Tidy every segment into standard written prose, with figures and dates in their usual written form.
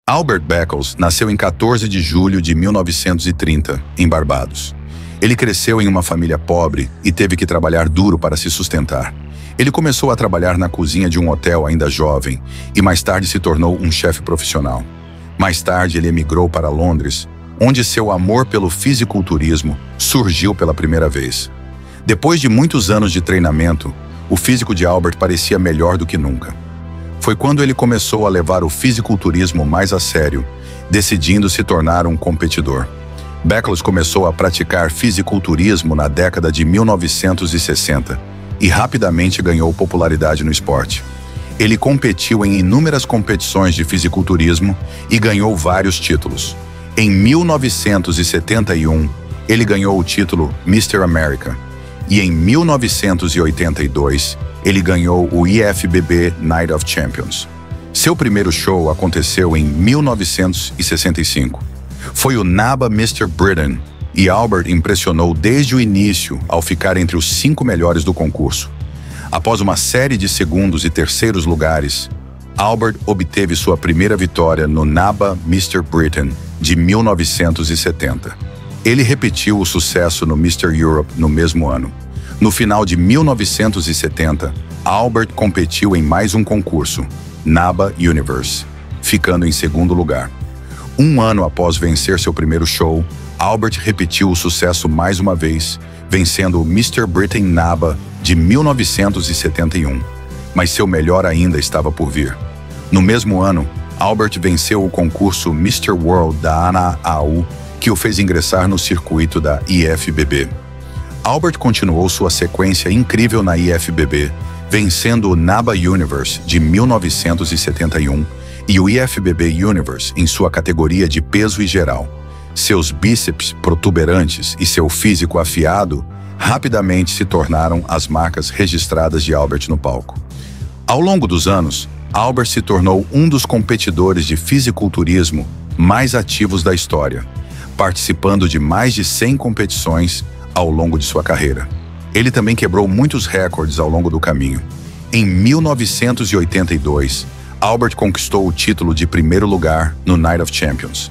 Albert Beckles nasceu em 14 de julho de 1930, em Barbados. Ele cresceu em uma família pobre e teve que trabalhar duro para se sustentar. Ele começou a trabalhar na cozinha de um hotel ainda jovem e mais tarde se tornou um chefe profissional. Mais tarde ele emigrou para Londres, onde seu amor pelo fisiculturismo surgiu pela primeira vez. Depois de muitos anos de treinamento, o físico de Albert parecia melhor do que nunca. Foi quando ele começou a levar o fisiculturismo mais a sério, decidindo se tornar um competidor. Beckles começou a praticar fisiculturismo na década de 1960 e rapidamente ganhou popularidade no esporte. Ele competiu em inúmeras competições de fisiculturismo e ganhou vários títulos. Em 1971, ele ganhou o título Mr. America e em 1982, ele ganhou o IFBB Night of Champions. Seu primeiro show aconteceu em 1965. Foi o NABA Mr. Britain e Albert impressionou desde o início ao ficar entre os 5 melhores do concurso. Após uma série de segundos e terceiros lugares, Albert obteve sua primeira vitória no NABA Mr. Britain de 1970. Ele repetiu o sucesso no Mr. Europe no mesmo ano. No final de 1970, Albert competiu em mais um concurso, NABA Universe, ficando em segundo lugar. Um ano após vencer seu primeiro show, Albert repetiu o sucesso mais uma vez, vencendo o Mr. Britain NABA de 1971. Mas seu melhor ainda estava por vir. No mesmo ano, Albert venceu o concurso Mr. World da ANA-AU, que o fez ingressar no circuito da IFBB. Albert continuou sua sequência incrível na IFBB, vencendo o NABA Universe de 1971 e o IFBB Universe em sua categoria de peso e geral. Seus bíceps protuberantes e seu físico afiado rapidamente se tornaram as marcas registradas de Albert no palco. Ao longo dos anos, Albert se tornou um dos competidores de fisiculturismo mais ativos da história, participando de mais de 100 competições ao longo de sua carreira. Ele também quebrou muitos recordes ao longo do caminho. Em 1982, Albert conquistou o título de primeiro lugar no Night of Champions.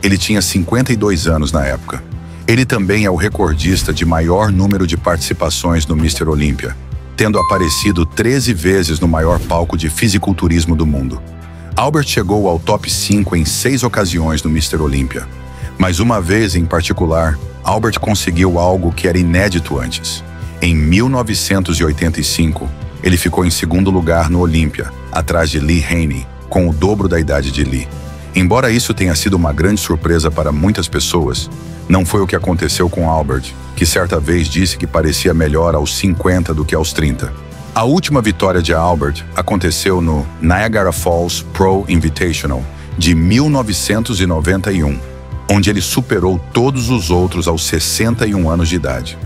Ele tinha 52 anos na época. Ele também é o recordista de maior número de participações no Mr. Olympia, tendo aparecido 13 vezes no maior palco de fisiculturismo do mundo. Albert chegou ao top 5 em 6 ocasiões no Mr. Olympia, mas uma vez em particular, Albert conseguiu algo que era inédito antes. Em 1985, ele ficou em segundo lugar no Olympia, atrás de Lee Haney, com o dobro da idade de Lee. Embora isso tenha sido uma grande surpresa para muitas pessoas, não foi o que aconteceu com Albert, que certa vez disse que parecia melhor aos 50 do que aos 30. A última vitória de Albert aconteceu no Niagara Falls Pro Invitational de 1991, onde ele superou todos os outros aos 61 anos de idade.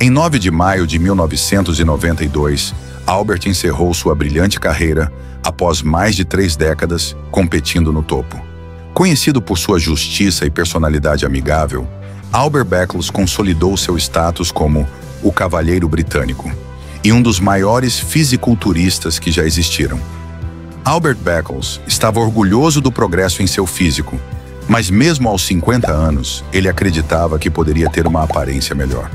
Em 9 de maio de 1992, Albert encerrou sua brilhante carreira após mais de 3 décadas competindo no topo. Conhecido por sua justiça e personalidade amigável, Albert Beckles consolidou seu status como o Cavalheiro Britânico e um dos maiores fisiculturistas que já existiram. Albert Beckles estava orgulhoso do progresso em seu físico, mas mesmo aos 50 anos, ele acreditava que poderia ter uma aparência melhor.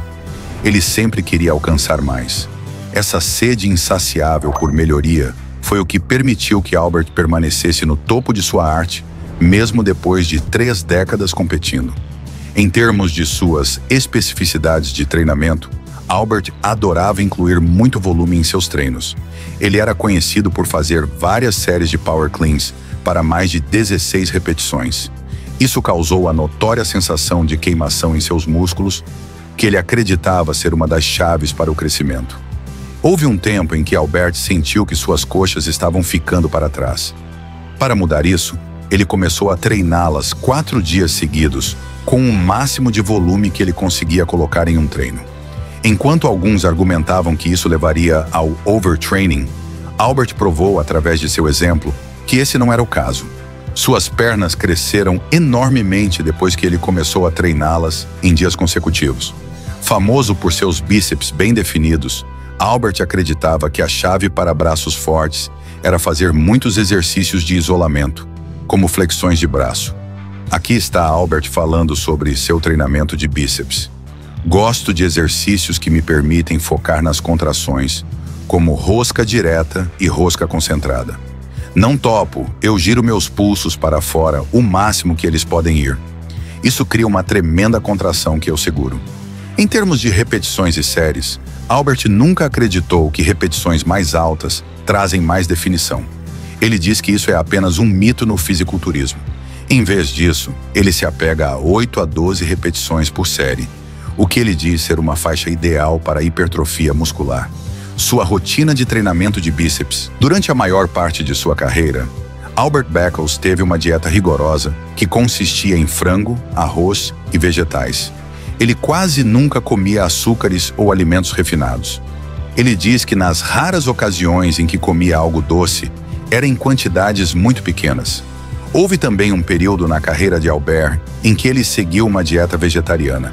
Ele sempre queria alcançar mais. Essa sede insaciável por melhoria foi o que permitiu que Albert permanecesse no topo de sua arte, mesmo depois de 3 décadas competindo. Em termos de suas especificidades de treinamento, Albert adorava incluir muito volume em seus treinos. Ele era conhecido por fazer várias séries de power cleans para mais de 16 repetições. Isso causou a notória sensação de queimação em seus músculos, que ele acreditava ser uma das chaves para o crescimento. Houve um tempo em que Albert sentiu que suas coxas estavam ficando para trás. Para mudar isso, ele começou a treiná-las 4 dias seguidos, com o máximo de volume que ele conseguia colocar em um treino. Enquanto alguns argumentavam que isso levaria ao overtraining, Albert provou, através de seu exemplo, que esse não era o caso. Suas pernas cresceram enormemente depois que ele começou a treiná-las em dias consecutivos. Famoso por seus bíceps bem definidos, Albert acreditava que a chave para braços fortes era fazer muitos exercícios de isolamento. como flexões de braço. Aqui está Albert falando sobre seu treinamento de bíceps. Gosto de exercícios que me permitem focar nas contrações, como rosca direta e rosca concentrada. Não topo, eu giro meus pulsos para fora o máximo que eles podem ir. Isso cria uma tremenda contração que eu seguro. Em termos de repetições e séries, Albert nunca acreditou que repetições mais altas trazem mais definição. Ele diz que isso é apenas um mito no fisiculturismo. Em vez disso, ele se apega a 8 a 12 repetições por série, o que ele diz ser uma faixa ideal para a hipertrofia muscular. Sua rotina de treinamento de bíceps. Durante a maior parte de sua carreira, Albert Beckles teve uma dieta rigorosa que consistia em frango, arroz e vegetais. Ele quase nunca comia açúcares ou alimentos refinados. Ele diz que nas raras ocasiões em que comia algo doce, era em quantidades muito pequenas. Houve também um período na carreira de Albert em que ele seguiu uma dieta vegetariana.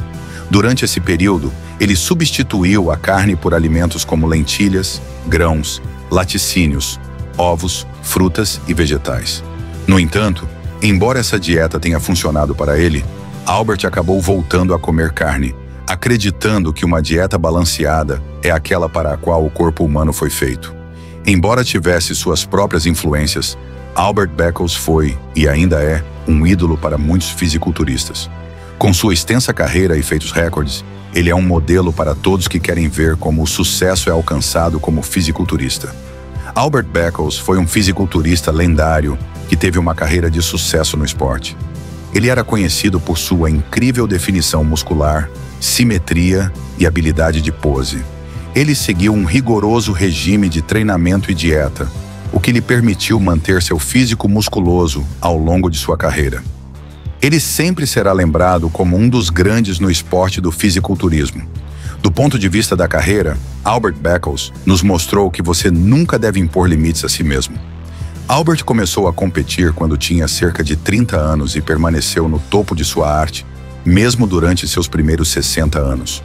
Durante esse período, ele substituiu a carne por alimentos como lentilhas, grãos, laticínios, ovos, frutas e vegetais. No entanto, embora essa dieta tenha funcionado para ele, Albert acabou voltando a comer carne, acreditando que uma dieta balanceada é aquela para a qual o corpo humano foi feito. Embora tivesse suas próprias influências, Albert Beckles foi, e ainda é, um ídolo para muitos fisiculturistas. Com sua extensa carreira e feitos recordes, ele é um modelo para todos que querem ver como o sucesso é alcançado como fisiculturista. Albert Beckles foi um fisiculturista lendário que teve uma carreira de sucesso no esporte. Ele era conhecido por sua incrível definição muscular, simetria e habilidade de pose. Ele seguiu um rigoroso regime de treinamento e dieta, o que lhe permitiu manter seu físico musculoso ao longo de sua carreira. Ele sempre será lembrado como um dos grandes no esporte do fisiculturismo. Do ponto de vista da carreira, Albert Beckles nos mostrou que você nunca deve impor limites a si mesmo. Albert começou a competir quando tinha cerca de 30 anos e permaneceu no topo de sua arte, mesmo durante seus primeiros 60 anos.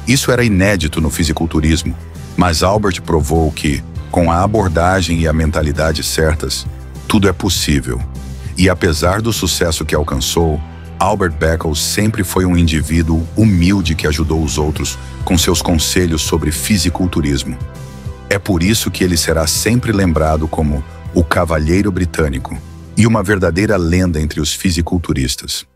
Isso era inédito no fisiculturismo, mas Albert provou que, com a abordagem e a mentalidade certas, tudo é possível. E apesar do sucesso que alcançou, Albert Beckles sempre foi um indivíduo humilde que ajudou os outros com seus conselhos sobre fisiculturismo. É por isso que ele será sempre lembrado como o Cavalheiro Britânico e uma verdadeira lenda entre os fisiculturistas.